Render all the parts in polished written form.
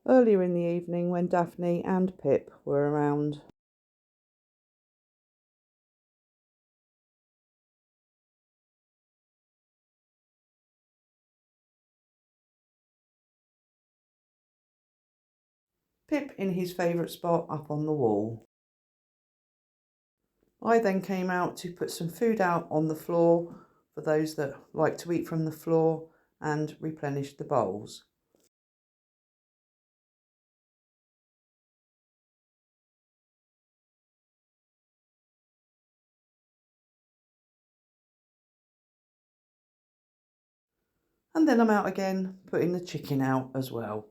earlier in the evening when Daphne and Pip were around. Pip in his favourite spot up on the wall. I then came out to put some food out on the floor for those that like to eat from the floor and replenish the bowls. And then I'm out again putting the chicken out as well.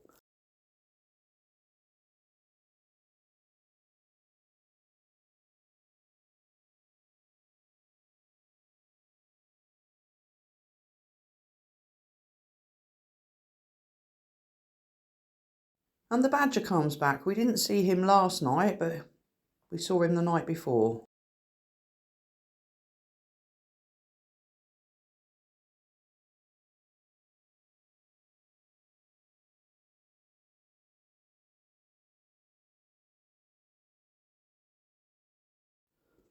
And the badger comes back. We didn't see him last night, but we saw him the night before.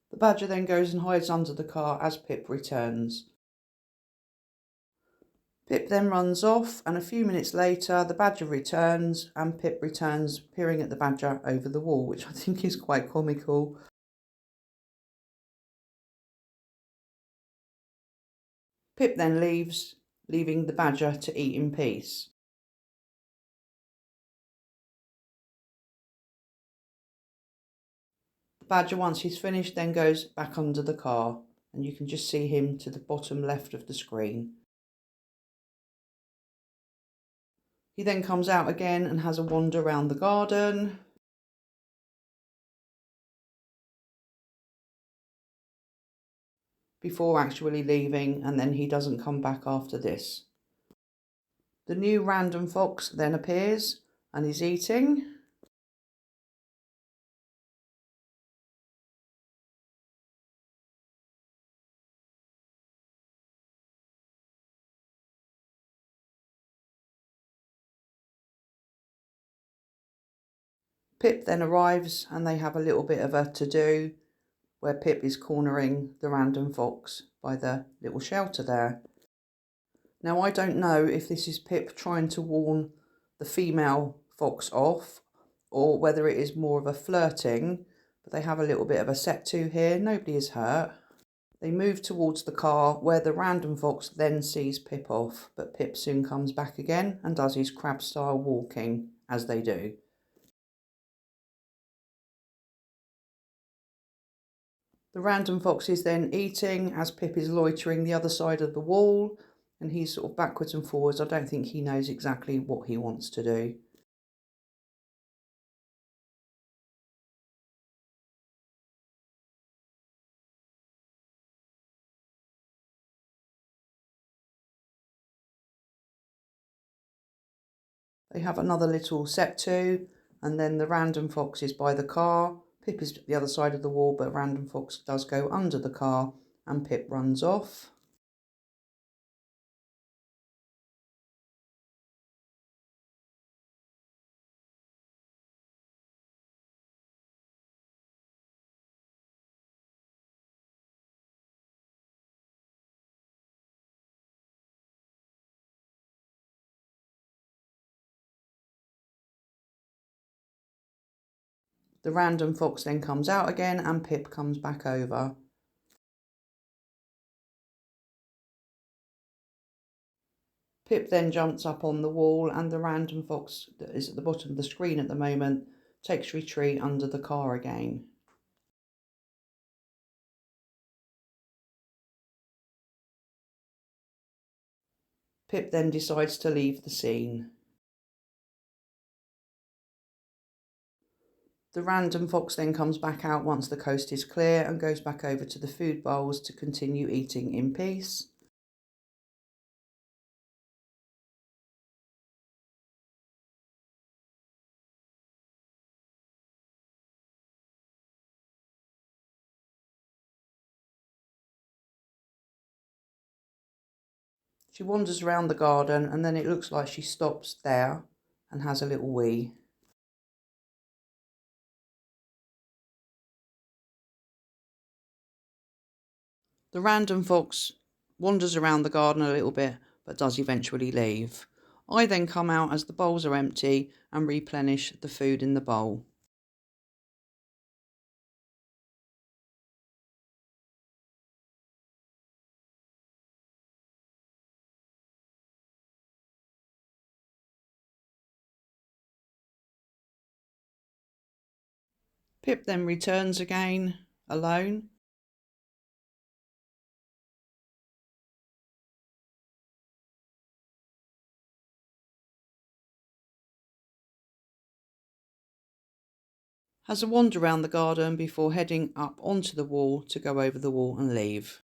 The badger then goes and hides under the car as Pip returns. Pip then runs off, and a few minutes later the badger returns and Pip returns peering at the badger over the wall, which I think is quite comical. Pip then leaves, leaving the badger to eat in peace. The badger, once he's finished, then goes back under the car, and you can just see him to the bottom left of the screen. He then comes out again and has a wander around the garden. Before actually leaving, and then he doesn't come back after this. The new random fox then appears and is eating. Pip then arrives and they have a little bit of a to-do where Pip is cornering the random fox by the little shelter there. Now, I don't know if this is Pip trying to warn the female fox off or whether it is more of a flirting, but they have a little bit of a set to here. Nobody is hurt. They move towards the car where the random fox then sees Pip off, but Pip soon comes back again and does his crab style walking, as they do. The random fox is then eating as Pip is loitering the other side of the wall, and he's sort of backwards and forwards. I don't think he knows exactly what he wants to do. They have another little set to, and then the random fox is by the car. Pip is the other side of the wall, but random fox does go under the car, and Pip runs off. The random fox then comes out again and Pip comes back over. Pip then jumps up on the wall and the random fox that is at the bottom of the screen at the moment takes retreat under the car again. Pip then decides to leave the scene. The random fox then comes back out once the coast is clear and goes back over to the food bowls to continue eating in peace. She wanders around the garden and then it looks like she stops there and has a little wee. The random fox wanders around the garden a little bit, but does eventually leave. I then come out as the bowls are empty and replenish the food in the bowl. Pip then returns again, alone. Has a wander around the garden before heading up onto the wall to go over the wall and leave.